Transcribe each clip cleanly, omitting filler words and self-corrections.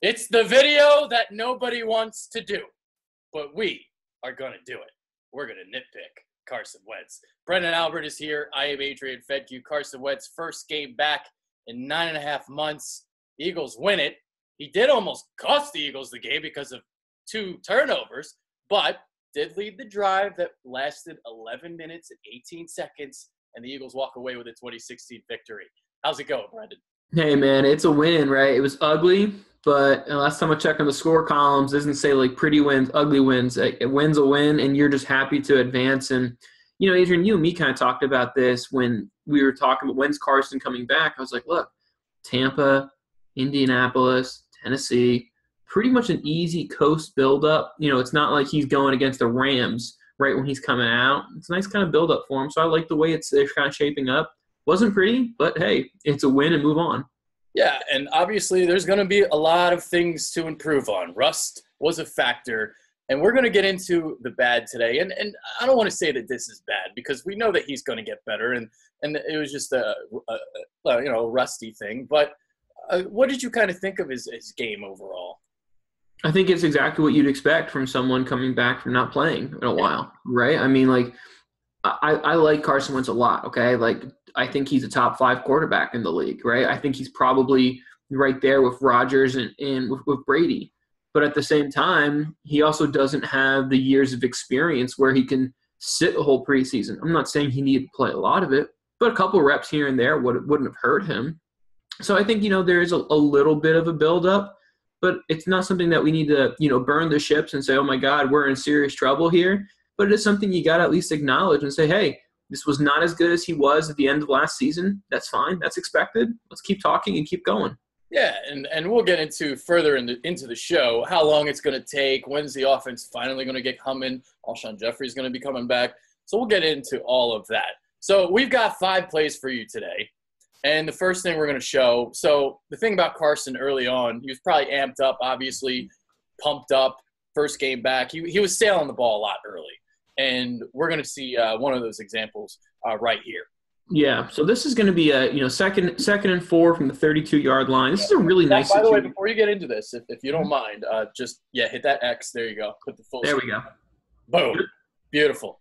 It's the video that nobody wants to do, but we are going to do it. We're going to nitpick Carson Wentz. Brendan Albert is here. I am Adrian Fedke. Carson Wentz, first game back in 9.5 months. The Eagles win it. He did almost cost the Eagles the game because of 2 turnovers, but did lead the drive that lasted 11 minutes and 18 seconds, and the Eagles walk away with a 2016 victory. How's it going, Brendan? Hey, man, it's a win, right? It was ugly, but last time I checked on the score columns, it doesn't say like pretty wins, ugly wins. A win's a win, and you're just happy to advance. And, you know, Adrian, you and me kind of talked about this when we were talking about when's Carson coming back. I was like, look, Tampa, Indianapolis, Tennessee, pretty much an easy coast buildup. You know, it's not like he's going against the Rams right when he's coming out. It's a nice kind of buildup for him. So I like the way they're kind of shaping up. Wasn't pretty, but hey, it's a win and move on. Yeah, and obviously there's going to be a lot of things to improve on. Rust was a factor, and we're going to get into the bad today. And I don't want to say that this is bad because we know that he's going to get better, and it was just a rusty thing. But what did you kind of think of his game overall? I think it's exactly what you'd expect from someone coming back from not playing in a while, right? I mean, like, I like Carson Wentz a lot, okay? Like, I think he's a top 5 quarterback in the league, right? I think he's probably right there with Rodgers and with Brady. But at the same time, he also doesn't have the years of experience where he can sit the whole preseason. I'm not saying he needed to play a lot of it, but a couple reps here and there wouldn't have hurt him. So I think, you know, there is a little bit of a buildup, but it's not something that we need to, you know, burn the ships and say, oh, my God, we're in serious trouble here. But it is something you got to at least acknowledge and say, hey, this was not as good as he was at the end of last season. That's fine. That's expected. Let's keep talking and keep going. Yeah, and we'll get into further into the show how long it's going to take. When's the offense finally going to get humming? Alshon Jeffrey's going to be coming back. So we'll get into all of that. So we've got 5 plays for you today. And the first thing we're going to show, so the thing about Carson early on, he was probably amped up, obviously, pumped up, first game back. He was sailing the ball a lot early. And we're going to see one of those examples right here. Yeah, so this is going to be a second and 4 from the 32-yard line. This is a really nice situation. By the way, situation. before you get into this, if you don't mind, hit that X. There you go. Put the full. There we go. Boom. Beautiful.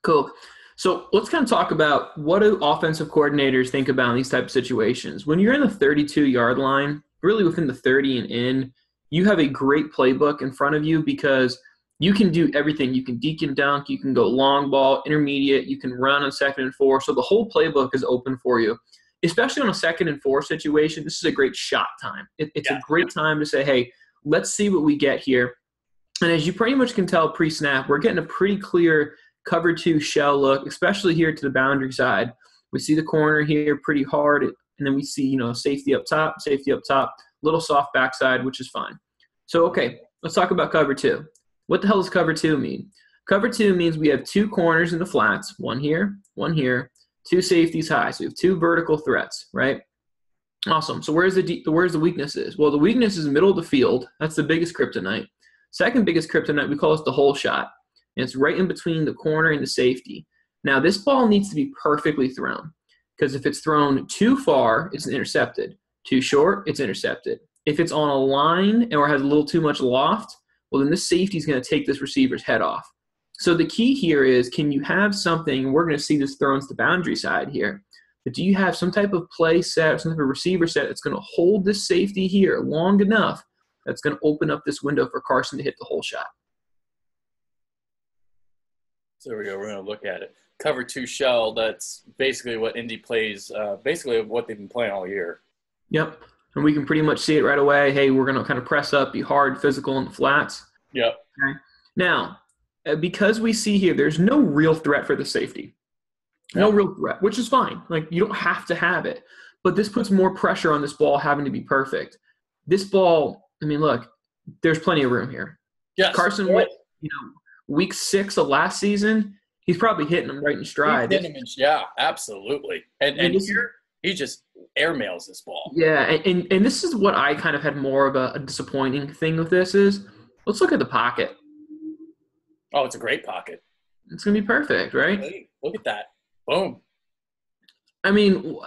Cool. So let's kind of talk about what do offensive coordinators think about in these type of situations. When you're in the 32-yard line, really within the 30 and in, you have a great playbook in front of you because you can do everything. You can deke and dunk. You can go long ball, intermediate. You can run on 2nd and 4. So the whole playbook is open for you, especially on a 2nd and 4 situation. This is a great shot time. It's a great time to say, hey, let's see what we get here. And as you pretty much can tell pre-snap, we're getting a pretty clear cover 2 shell look, especially here to the boundary side. We see the corner here pretty hard, and then we see, safety up top, little soft backside, which is fine. So, okay, let's talk about cover 2. What the hell does cover 2 mean? Cover 2 means we have 2 corners in the flats, one here, 2 safeties high. So we have 2 vertical threats, right? Awesome. So where's the weaknesses? Well, the weakness is middle of the field. That's the biggest kryptonite. Second biggest kryptonite, we call this the hole shot. And it's right in between the corner and the safety. Now, this ball needs to be perfectly thrown because if it's thrown too far, it's intercepted. Too short, it's intercepted. If it's on a line or has a little too much loft, well, then this safety is going to take this receiver's head off. So the key here is, can you have something, we're going to see this thrown to the boundary side here, but do you have some type of play set, some type of receiver set that's going to hold this safety here long enough that's going to open up this window for Carson to hit the hole shot? So there we go. We're going to look at it. Cover 2 shell, that's basically what Indy plays, basically what they've been playing all year. Yep. And we can pretty much see it right away. Hey, we're going to kind of press up, be hard, physical in the flats. Yep. Okay. Now, because we see here, there's no real threat for the safety. No real threat, which is fine. Like, you don't have to have it. But this puts more pressure on this ball having to be perfect. This ball, I mean, look, there's plenty of room here. Yes. Carson Wentz, week 6 of last season, he's probably hitting them right in stride. Yeah, absolutely. And here, he just airmails this ball. Yeah, and this is what I kind of had more of a disappointing thing with this is, let's look at the pocket. Oh, it's a great pocket. It's going to be perfect, right? Hey, look at that. Boom. I mean,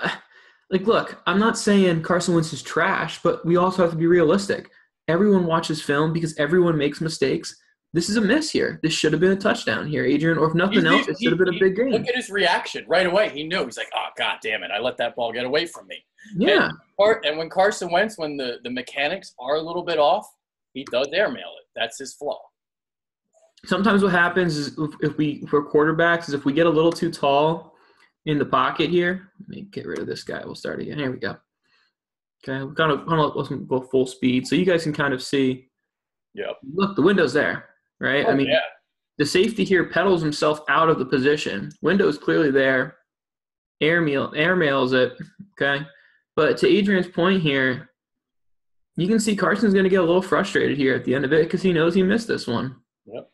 like, look, I'm not saying Carson Wentz is trash, but we also have to be realistic. everyone watches film because everyone makes mistakes. This is a miss here. This should have been a touchdown here, Adrian. Or if nothing else, it should have been a big game. Look at his reaction right away. He knew. He's like, oh, God damn it. I let that ball get away from me. Yeah. And when Carson Wentz, when the mechanics are a little bit off, he does airmail it. That's his flaw. Sometimes what happens is for quarterbacks is if we get a little too tall in the pocket here. Let me get rid of this guy. We'll start again. Here we go. Okay, we're kind of let's go full speed so you guys can kind of see. Yep. Look, the window's there, right? Oh, I mean, yeah. The safety here pedals himself out of the position. Window's clearly there. Airmails it, okay? But to Adrian's point here, you can see Carson's going to get a little frustrated here at the end of it because he knows he missed this one. Yep.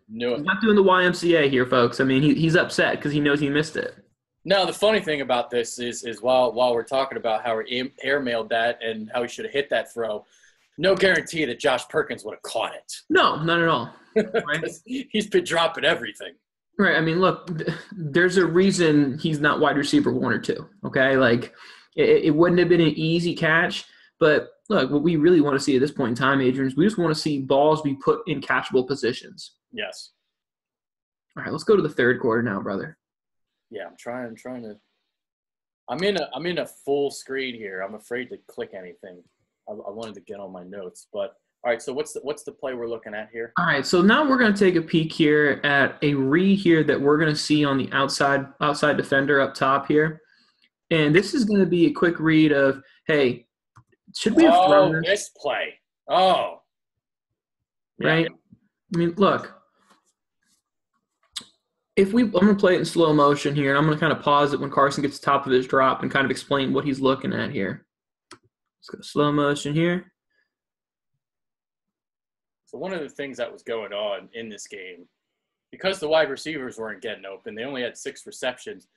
Knew it. He's not doing the YMCA here, folks. I mean, he's upset because he knows he missed it. Now, the funny thing about this is while we're talking about how he airmailed that and how he should have hit that throw, no guarantee that Josh Perkins would have caught it. No, not at all. Right? He's been dropping everything. Right. I mean, look, there's a reason he's not wide receiver 1 or 2, okay? Like, it wouldn't have been an easy catch, but look, what we really want to see at this point in time, Adrian, is we just want to see balls be put in catchable positions. Yes. All right, let's go to the third quarter now, brother. Yeah, I'm trying to. I'm in a full screen here. I'm afraid to click anything. I wanted to get on my notes, but all right. So what's the play we're looking at here? All right, so now we're going to take a peek here at a read here that we're going to see on the outside defender up top here, and this is going to be a quick read of, hey, should we have thrown this play? Oh, right. I mean, look. I'm going to play it in slow motion here, and I'm going to kind of pause it when Carson gets to the top of his drop and kind of explain what he's looking at here. Let's go slow motion here. So one of the things that was going on in this game, because the wide receivers weren't getting open, they only had 6 receptions.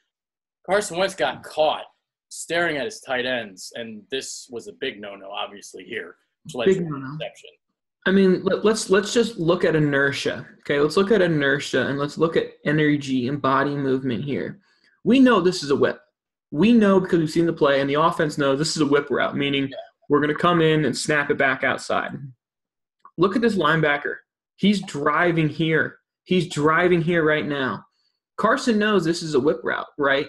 Carson Wentz got caught staring at his tight ends, and this was a big no-no, obviously, here, which led to a reception. I mean, let's just look at inertia. Okay, let's look at inertia and let's look at energy and body movement here. We know this is a whip. We know because we've seen the play, and the offense knows this is a whip route, meaning we're going to come in and snap it back outside. Look at this linebacker. He's driving here. He's driving here right now. Carson knows this is a whip route, right?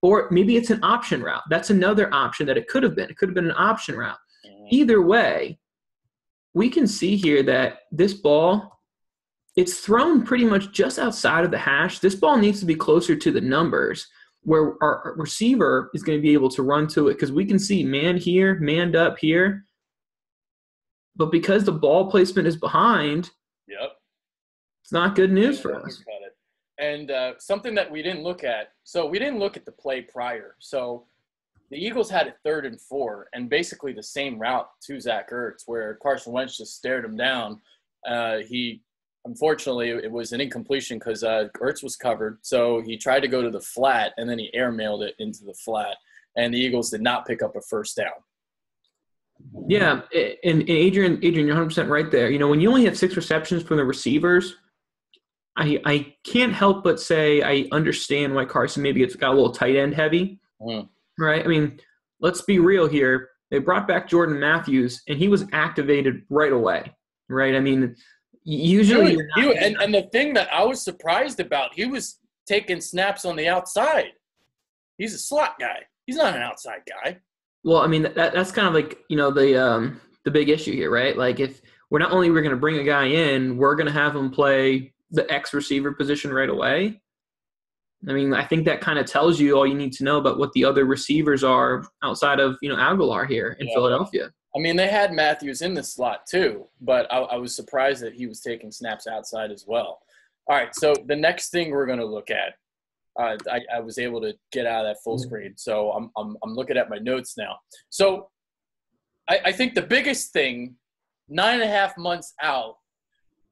Or maybe it's an option route. That's another option that it could have been. It could have been an option route. Either way, we can see here that this ball, it's thrown pretty much just outside of the hash. This ball needs to be closer to the numbers where our receiver is going to be able to run to it because we can see man here, manned up here. But because the ball placement is behind, it's not good news for us. And something that we didn't look at, so we didn't look at the play prior. So the Eagles had a 3rd and 4, and basically the same route to Zach Ertz, where Carson Wentz just stared him down. Unfortunately, it was an incompletion because Ertz was covered. So he tried to go to the flat, and then he airmailed it into the flat. And the Eagles did not pick up a first down. Yeah, and Adrian, you're 100% right there. You know, when you only have 6 receptions from the receivers, I can't help but say I understand why Carson maybe got a little tight end heavy. Right? I mean, let's be real here. They brought back Jordan Matthews, and he was activated right away, right? I mean, usually and the thing that I was surprised about, he was taking snaps on the outside. He's a slot guy. He's not an outside guy. Well, I mean, that's kind of like, you know, the big issue here, right? Like if we're going to bring a guy in, we're going to have him play the X receiver position right away. I mean, I think that kind of tells you all you need to know about what the other receivers are outside of, you know, Aguilar here in Philadelphia. I mean, they had Matthews in the slot too, but I was surprised that he was taking snaps outside as well. All right, so the next thing we're going to look at, I was able to get out of that full screen, so I'm looking at my notes now. So I think the biggest thing, 9.5 months out,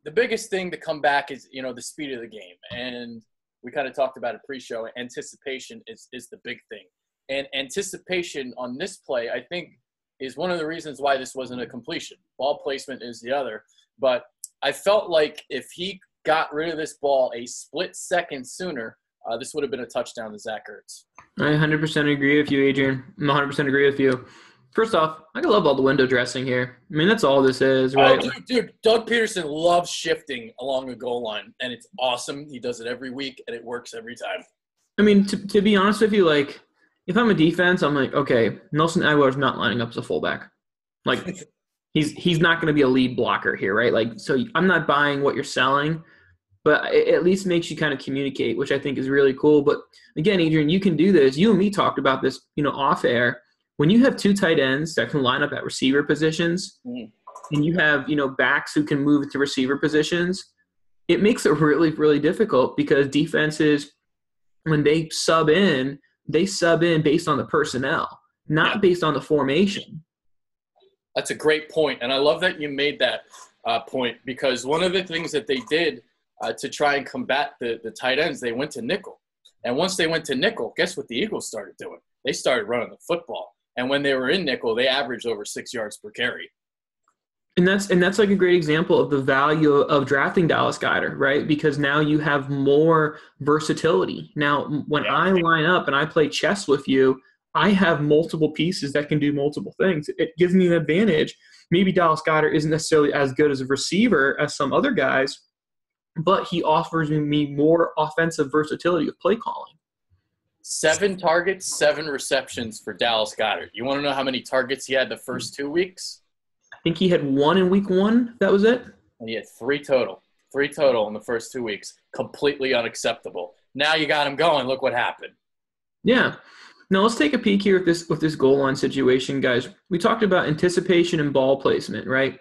the biggest thing to come back is, you know, the speed of the game. And we kind of talked about it pre-show. Anticipation is the big thing. And anticipation on this play, I think, is one of the reasons why this wasn't a completion. Ball placement is the other. But I felt like if he got rid of this ball a split second sooner, this would have been a touchdown to Zach Ertz. I 100% agree with you, Adrian. I 100% agree with you. First off, I love all the window dressing here. I mean, that's all this is, Oh, right? dude, Doug Peterson loves shifting along the goal line, and it's awesome. He does it every week, and it works every time. I mean, to be honest with you, like, if I'm a defense, I'm like, okay, Nelson Aguilar's not lining up as a fullback. Like, he's not going to be a lead blocker here, right? Like, so I'm not buying what you're selling, but it at least makes you kind of communicate, which I think is really cool. But again, Adrian, you can do this. You and me talked about this, off air. When you have two tight ends that can line up at receiver positions, and you have, backs who can move to receiver positions, it makes it really, really difficult because defenses, when they sub in based on the personnel, not based on the formation. That's a great point, and I love that you made that point because one of the things that they did to try and combat the tight ends, they went to nickel. And once they went to nickel, guess what the Eagles started doing? They started running the football. And when they were in nickel, they averaged over 6 yards per carry. And that's like a great example of the value of drafting Dallas Goedert, right? Because now you have more versatility. Now, when I line up and I play chess with you, I have multiple pieces that can do multiple things. It gives me an advantage. Maybe Dallas Goedert isn't necessarily as good as a receiver as some other guys, but he offers me more offensive versatility of play calling. 7 targets, 7 receptions for Dallas Goedert. You want to know how many targets he had the first 2 weeks? I think he had 1 in week 1. That was it? And he had 3 total. 3 total in the first 2 weeks. Completely unacceptable. Now you got him going. Look what happened. Yeah. Now let's take a peek here with this goal line situation, guys. We talked about anticipation and ball placement, right?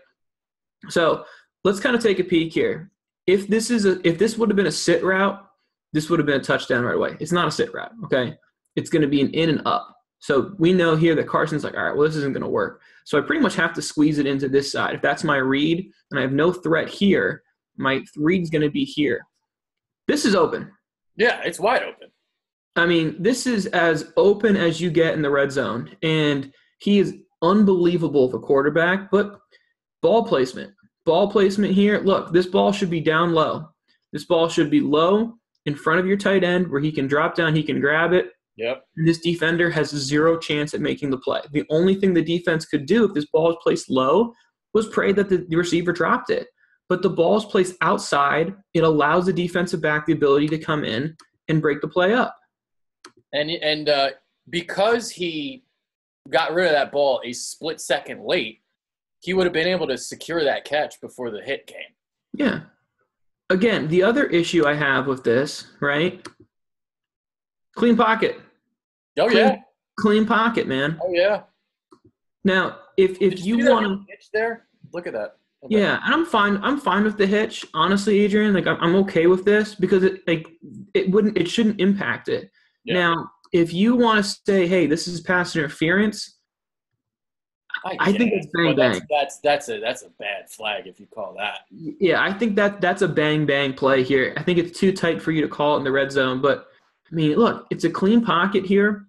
So let's kind of take a peek here. If this would have been a sit route, this would have been a touchdown right away. It's not a sit route, okay? It's going to be an in and up. So we know here that Carson's like, all right, well, this isn't going to work. So I pretty much have to squeeze it into this side. If that's my read and I have no threat here, my read's going to be here. This is open. Yeah, it's wide open. I mean, this is as open as you get in the red zone. And he is unbelievable of a quarterback, but ball placement. Ball placement here. Look, this ball should be down low. This ball should be low in front of your tight end where he can drop down, he can grab it. Yep. And this defender has 0 chance at making the play. The only thing the defense could do if this ball is placed low was pray that the receiver dropped it. But the ball is placed outside. It allows the defensive back the ability to come in and break the play up. And because he got rid of that ball a split second late, he would have been able to secure that catch before the hit came. Yeah. Again, the other issue I have with this, right? Clean pocket. Oh, yeah. Clean pocket, man. Oh, yeah. Now, if you want to hitch there, look at that. Okay. Yeah, and I'm fine with the hitch, honestly, Adrian. Like I'm okay with this because it shouldn't impact it. Yeah. Now, if you want to say, hey, this is pass interference, I think it's bang bang. That's a bad flag if you call that. Yeah, I think that's a bang bang play here. I think it's too tight for you to call it in the red zone. But I mean, look, it's a clean pocket here.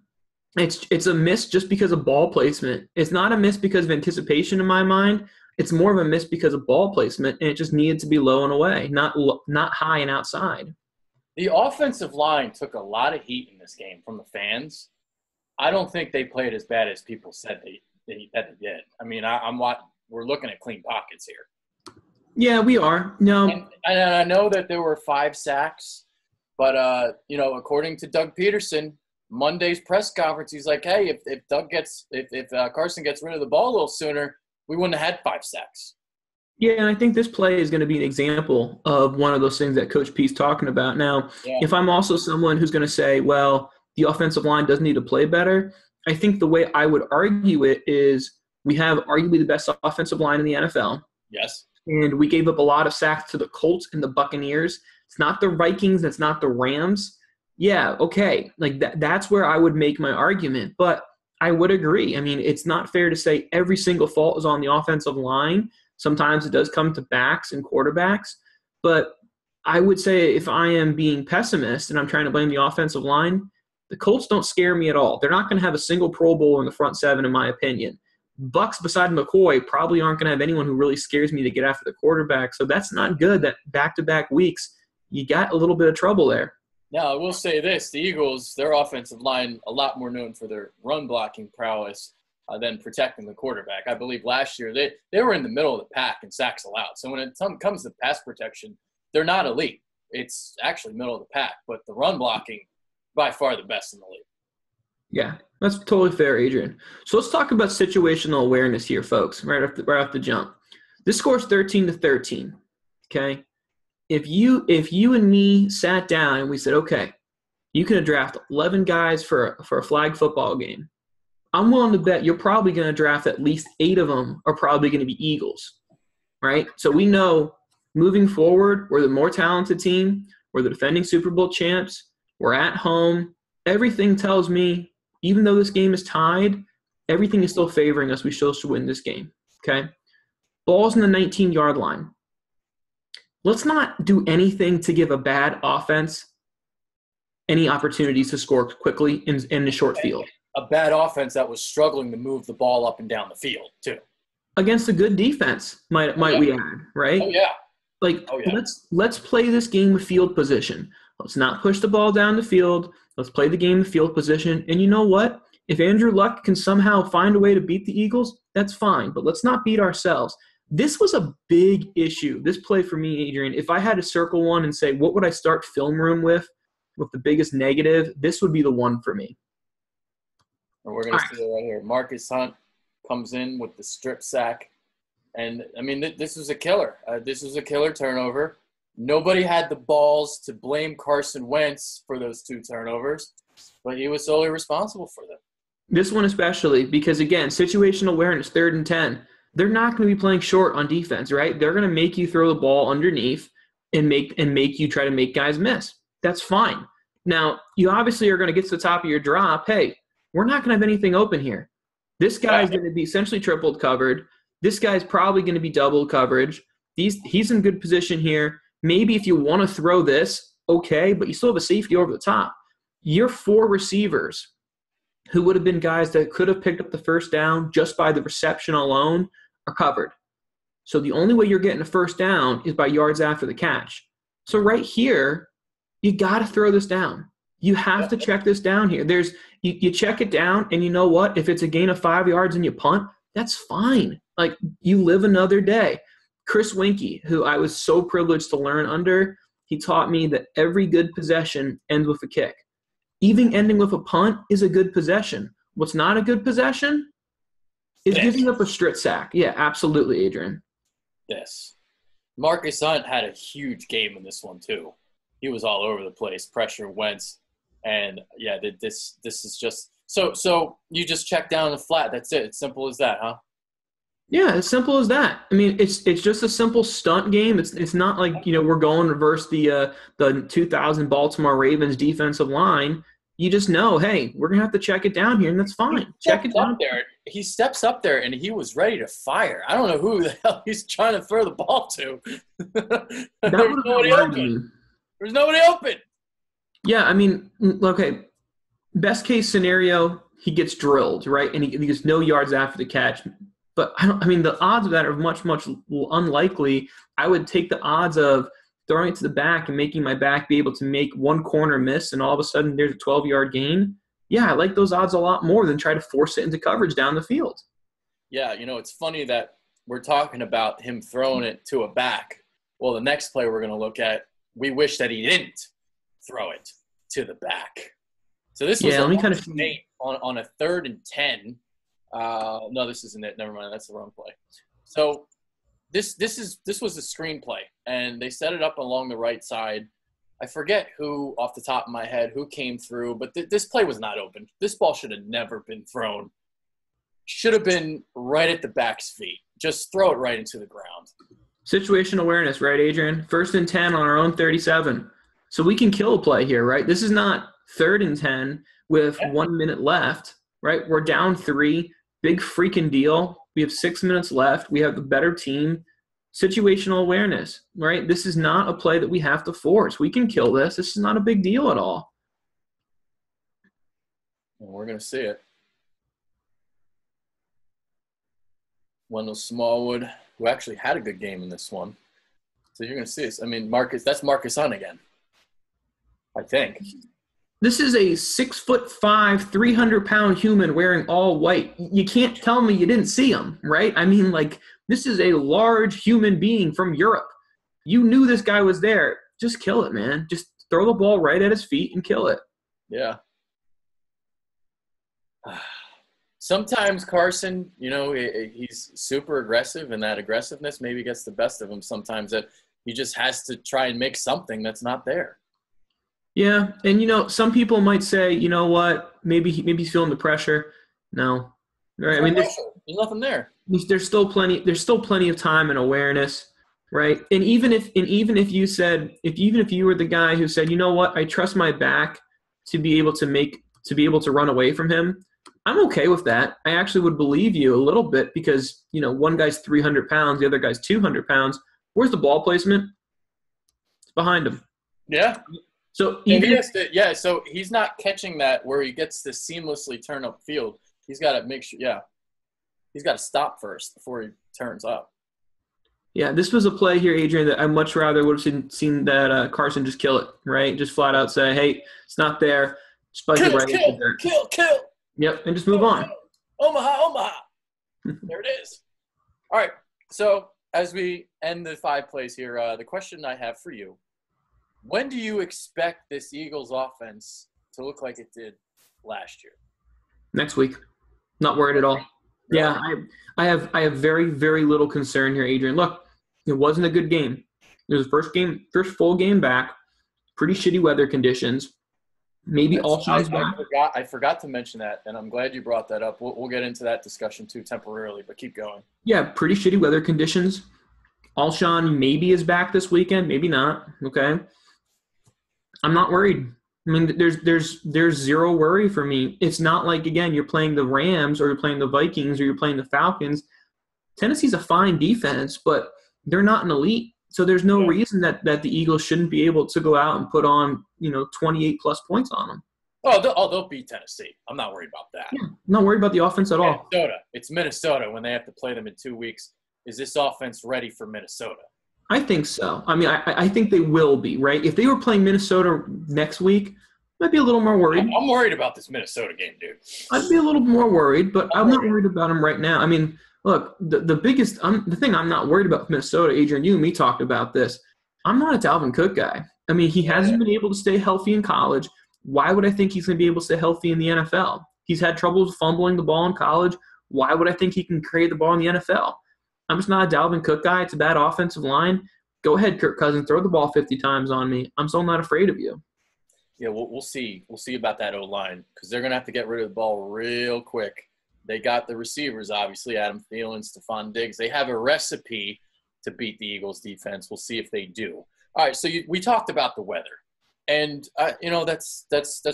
It's a miss just because of ball placement. It's not a miss because of anticipation in my mind. It's more of a miss because of ball placement, and it just needed to be low and away, not high and outside. The offensive line took a lot of heat in this game from the fans. I don't think they played as bad as people said they did. I mean, we're looking at clean pockets here. Yeah, we are. No, and I know that there were 5 sacks, but according to Doug Peterson, Monday's press conference, he's like, hey, if Carson gets rid of the ball a little sooner, we wouldn't have had 5 sacks. Yeah, and I think this play is going to be an example of one of those things that Coach P's talking about. Now, If I'm also someone who's going to say, well, the offensive line does need to play better, I think the way I would argue it is we have arguably the best offensive line in the NFL. Yes. And we gave up a lot of sacks to the Colts and the Buccaneers. It's not the Vikings. It's not the Rams. Yeah, okay. Like that's where I would make my argument. But I would agree. I mean, it's not fair to say every single fault is on the offensive line. Sometimes it does come to backs and quarterbacks. But I would say if I am being pessimist and I'm trying to blame the offensive line, the Colts don't scare me at all. They're not going to have a single Pro Bowl in the front 7, in my opinion. Bucks beside McCoy probably aren't going to have anyone who really scares me to get after the quarterback. So that's not good that back-to-back weeks you got a little bit of trouble there. Now, I will say this. The Eagles, their offensive line, a lot more known for their run-blocking prowess. than protecting the quarterback. I believe last year they were in the middle of the pack in sacks allowed. So when it comes to pass protection, they're not elite. It's actually middle of the pack, but the run blocking, by far the best in the league. Yeah, that's totally fair, Adrian. So let's talk about situational awareness here, folks, right off the jump. This score's 13-13, okay? If you and me sat down and we said, okay, you can draft 11 guys for a flag football game, I'm willing to bet you're probably going to draft at least 8 of them are probably going to be Eagles, right? So we know moving forward, we're the more talented team. We're the defending Super Bowl champs. We're at home. Everything tells me, even though this game is tied, everything is still favoring us. We still should win this game, okay? Ball's in the 19-yard line. Let's not do anything to give a bad offense any opportunities to score quickly in the short field. A bad offense that was struggling to move the ball up and down the field, too. Against a good defense, might we add, right? Oh, yeah. Let's play this game with field position. Let's not push the ball down the field. Let's play the game with field position. And you know what? If Andrew Luck can somehow find a way to beat the Eagles, that's fine. But let's not beat ourselves. This was a big issue, this play for me, Adrian. If I had to circle one and say, what would I start film room with the biggest negative, this would be the one for me. And we're going to see it right here. Marcus Hunt comes in with the strip sack. And, I mean, this was a killer. This was a killer turnover. Nobody had the balls to blame Carson Wentz for those 2 turnovers, but he was solely responsible for them. This one especially because, again, situational awareness, 3rd and 10. They're not going to be playing short on defense, right? They're going to make you throw the ball underneath and make you try to make guys miss. That's fine. Now, you obviously are going to get to the top of your drop. Hey, we're not going to have anything open here. This guy's going to be essentially tripled covered. This guy's probably going to be double coverage. He's in good position here. Maybe if you want to throw this, okay, but you still have a safety over the top. Your 4 receivers, who would have been guys that could have picked up the first down just by the reception alone, are covered. So the only way you're getting a first down is by yards after the catch. So right here, you got to throw this down. You have to check this down here. You check it down, and you know what? If it's a gain of 5 yards and you punt, that's fine. Like, you live another day. Chris Winkie, who I was so privileged to learn under, he taught me that every good possession ends with a kick. Even ending with a punt is a good possession. What's not a good possession is giving up a strip sack. Yeah, absolutely, Adrian. Yes. Marcus Hunt had a huge game in this one, too. He was all over the place, pressure Wentz. And, yeah, this is just – so you just check down the flat. That's it. It's simple as that, huh? Yeah, as simple as that. I mean, it's just a simple stunt game. It's not like, we're going to reverse the 2000 Baltimore Ravens defensive line. You just know, hey, we're going to have to check it down here, and that's fine. Check it down. He steps up there, and he was ready to fire. I don't know who the hell he's trying to throw the ball to. There's nobody open. There's nobody open. Yeah, I mean, okay, best case scenario, he gets drilled, right? And he gets no yards after the catch. But, the odds of that are much, much unlikely. I would take the odds of throwing it to the back and making my back be able to make one corner miss and all of a sudden there's a 12-yard gain. Yeah, I like those odds a lot more than try to force it into coverage down the field. Yeah, it's funny that we're talking about him throwing it to a back. Well, the next play we're going to look at, we wish that he didn't throw it to the back. So this was on a 3rd and 10. No, this isn't it. Never mind. That's the wrong play. So this was a screenplay, and they set it up along the right side. I forget who, off the top of my head, who came through, but this play was not open. This ball should have never been thrown. Should have been right at the back's feet. Just throw it right into the ground. Situational awareness, right, Adrian? 1st and 10 on our own 37. So we can kill a play here, right? This is not 3rd and 10 with 1 minute left, right? We're down 3. Big freaking deal. We have 6 minutes left. We have the better team. Situational awareness, right? This is not a play that we have to force. We can kill this. This is not a big deal at all. Well, we're going to see it. Wendell Smallwood, who actually had a good game in this one. So you're going to see this. I mean, that's Marcus Hunt again, I think. This is a 6'5", 300-pound human wearing all white. You can't tell me you didn't see him, right? I mean, like, this is a large human being from Europe. You knew this guy was there. Just kill it, man. Just throw the ball right at his feet and kill it. Yeah. Sometimes Carson, he's super aggressive, and that aggressiveness maybe gets the best of him sometimes, that he just has to try and make something that's not there. Yeah, and some people might say, you know what, maybe he's feeling the pressure. No, right? I mean, there's nothing there. There's still plenty of time and awareness, right? And even if you were the guy who said, you know what, I trust my back to be able to run away from him, I'm okay with that. I actually would believe you a little bit because one guy's 300 pounds, the other guy's 200 pounds. Where's the ball placement? It's behind him. Yeah. So so he's not catching that where he gets to seamlessly turn up field. He's got to make sure. Yeah, he's got to stop first before he turns up. Yeah, this was a play here, Adrian, that I much rather would have seen that Carson just kill it, right? Just flat out say, hey, it's not there. Spike it right into the dirt. Kill. Yep, and just move on. Omaha. There it is. All right, so as we end the 5 plays here, the question I have for you: when do you expect this Eagles offense to look like it did last year? Next week. Not worried at all. Really? Yeah, I have very, very little concern here, Adrian. Look, it wasn't a good game. It was the first full game back, pretty shitty weather conditions. Maybe Alshon's back. I forgot to mention that, and I'm glad you brought that up. We'll get into that discussion too temporarily, but keep going. Yeah, pretty shitty weather conditions. Alshon maybe is back this weekend, maybe not. Okay. I'm not worried. I mean, there's zero worry for me. It's not like, again, you're playing the Rams or you're playing the Vikings or you're playing the Falcons. Tennessee's a fine defense, but they're not an elite. So there's no reason that the Eagles shouldn't be able to go out and put on, 28-plus points on them. They'll beat Tennessee. I'm not worried about that. Yeah, not worried about the offense at all. It's Minnesota when they have to play them in 2 weeks. Is this offense ready for Minnesota? I think so. I mean, I think they will be, right? If they were playing Minnesota next week, I'd be a little more worried. I'm worried about this Minnesota game, dude. I'd be a little more worried, but I'm not worried about them right now. I mean, look, the thing I'm not worried about with Minnesota, Adrian, you and me talked about this. I'm not a Dalvin Cook guy. I mean, he hasn't been able to stay healthy in college. Why would I think he's going to be able to stay healthy in the NFL? He's had trouble fumbling the ball in college. Why would I think he can carry the ball in the NFL? I'm just not a Dalvin Cook guy. It's a bad offensive line. Go ahead, Kirk Cousins. Throw the ball 50 times on me. I'm still not afraid of you. Yeah, we'll see. We'll see about that O-line because they're going to have to get rid of the ball real quick. They got the receivers, obviously, Adam Thielen, Stephon Diggs. They have a recipe to beat the Eagles' defense. We'll see if they do. All right, so we talked about the weather. And, that's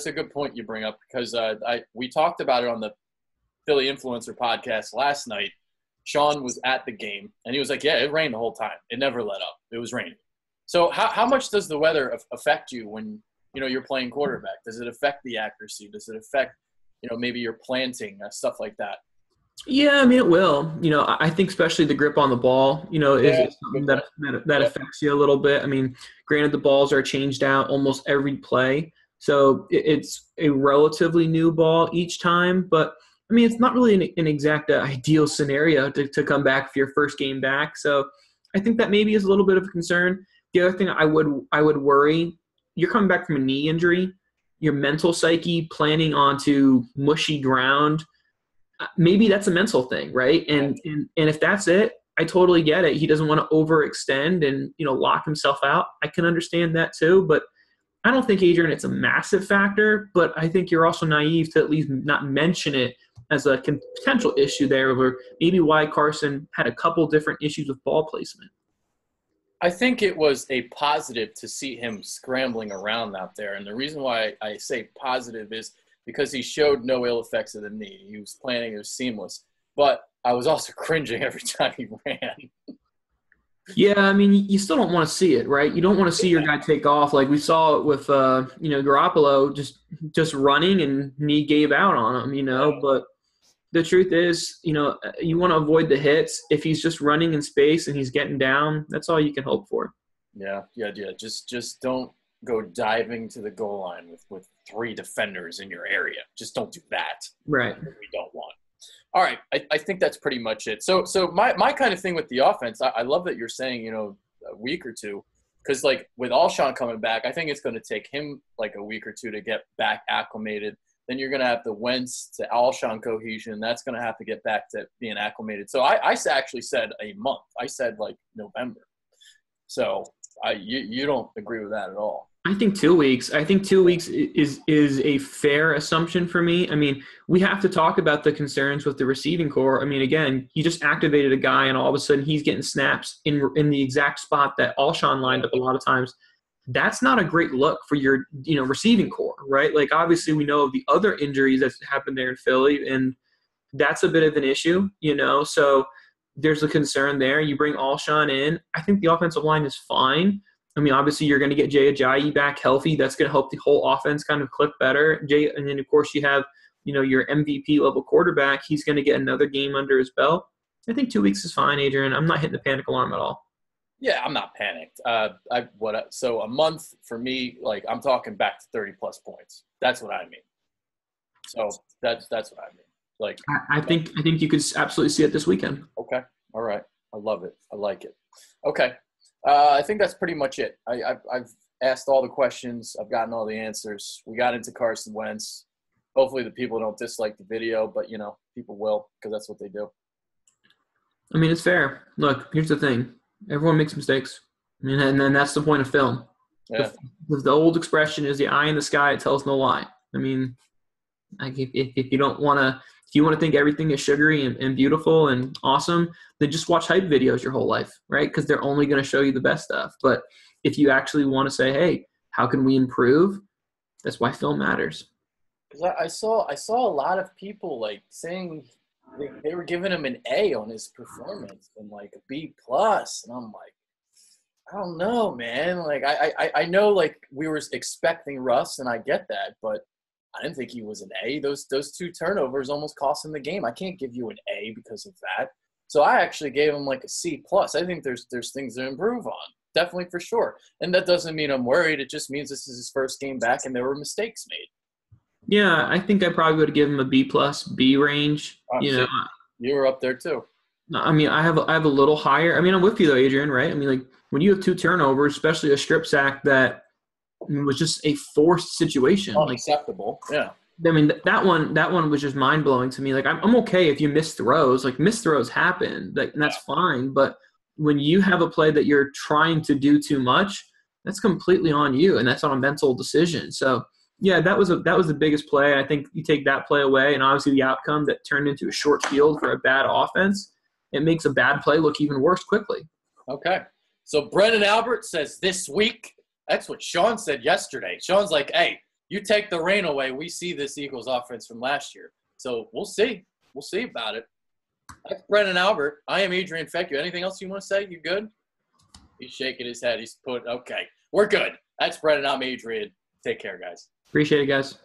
a good point you bring up because we talked about it on the Philly Influencer podcast last night. Sean was at the game, and he was like, yeah, it rained the whole time. It never let up. It was raining. So how much does the weather affect you when, you're playing quarterback? Does it affect the accuracy? Does it affect, maybe your planting, stuff like that? Yeah, I mean, it will. I think especially the grip on the ball, is something that affects you a little bit. I mean, granted, the balls are changed out almost every play. So it's a relatively new ball each time, but – I mean, it's not really an exact ideal scenario to come back for your first game back. So I think that maybe is a little bit of a concern. The other thing I would worry, you're coming back from a knee injury, your mental psyche planning onto mushy ground. Maybe that's a mental thing, right? And if that's it, I totally get it. He doesn't want to overextend and, lock himself out. I can understand that too, but I don't think, Adrian, it's a massive factor, but I think you're also naive to at least not mention it as a potential issue there, or maybe why Carson had a couple different issues with ball placement. I think it was a positive to see him scrambling around out there. And the reason why I say positive is because he showed no ill effects of the knee. He was planning, it was seamless. But I was also cringing every time he ran. Yeah, I mean, you still don't want to see it, right? You don't want to see your guy take off like we saw it with, Garoppolo just running and knee gave out on him, But the truth is, you want to avoid the hits. If he's just running in space and he's getting down, that's all you can hope for. Yeah. Just don't go diving to the goal line with 3 defenders in your area. Just don't do that. Right. We don't want. All right, I think that's pretty much it. So my kind of thing with the offense, I love that you're saying, a week or two, because, like, with Alshon coming back, I think it's going to take him, like, a week or two to get back acclimated. Then you're going to have the Wentz to Alshon cohesion. That's going to have to get back to being acclimated. So I actually said a month. I said, like, November. So you don't agree with that at all. I think 2 weeks. I think 2 weeks is a fair assumption for me. I mean, we have to talk about the concerns with the receiving core. I mean, again, you just activated a guy, and all of a sudden he's getting snaps in the exact spot that Alshon lined up a lot of times. That's not a great look for your receiving core, right? Like, obviously we know of the other injuries that's happened there in Philly, and that's a bit of an issue, So there's a concern there. You bring Alshon in. I think the offensive line is fine. I mean, obviously, you're going to get Jay Ajayi back healthy. That's going to help the whole offense kind of click better. And then, of course, you have, your MVP-level quarterback. He's going to get another game under his belt. I think 2 weeks is fine, Adrian. I'm not hitting the panic alarm at all. Yeah, I'm not panicked. So a month for me, like, I'm talking back to 30-plus points. That's what I mean. So that's what I mean. Like, I think you could absolutely see it this weekend. Okay. All right. I love it. I like it. Okay. I think that's pretty much it. I've asked all the questions. I've gotten all the answers. We got into Carson Wentz. Hopefully the people don't dislike the video, but, people will, because that's what they do. I mean, it's fair. Look, here's the thing. Everyone makes mistakes. I mean, and then that's the point of film. Yeah. The old expression is the eye in the sky, it tells no lie. I mean, like if you don't want to – if you want to think everything is sugary and beautiful and awesome, then just watch hype videos your whole life, right? Because they're only going to show you the best stuff. But if you actually want to say, hey, how can we improve? That's why film matters. Because I saw a lot of people, like, saying they were giving him an A on his performance and, like, a B+. And I'm like, I don't know, man. Like, I know, like, we were expecting Russ, and I get that, but I didn't think he was an A. Those 2 turnovers almost cost him the game. I can't give you an A because of that. So I actually gave him like a C+. I think there's things to improve on, definitely, for sure. And that doesn't mean I'm worried. It just means this is his first game back and there were mistakes made. Yeah, I think I probably would have given him a B+, B range. You were up there too. I mean, I have a little higher. I mean, I'm with you though, Adrian, right? I mean, like, when you have 2 turnovers, especially a strip sack that was just a forced situation. Unacceptable. Yeah. I mean, that one was just mind-blowing to me. Like, I'm okay if you miss throws. Like, missed throws happen, and that's fine. But when you have a play that you're trying to do too much, that's completely on you, and that's on a mental decision. So, yeah, that was the biggest play. I think you take that play away, and obviously the outcome that turned into a short field for a bad offense, it makes a bad play look even worse quickly. Okay. So Brendan Albert says this week. That's what Sean said yesterday. Sean's like, hey, you take the rain away, we see this Eagles offense from last year. So we'll see. We'll see about it. That's Brendan Albert. I am Adrian Fecchio. Anything else you want to say? You good? He's shaking his head. Okay. We're good. That's Brendan. I'm Adrian. Take care, guys. Appreciate it, guys.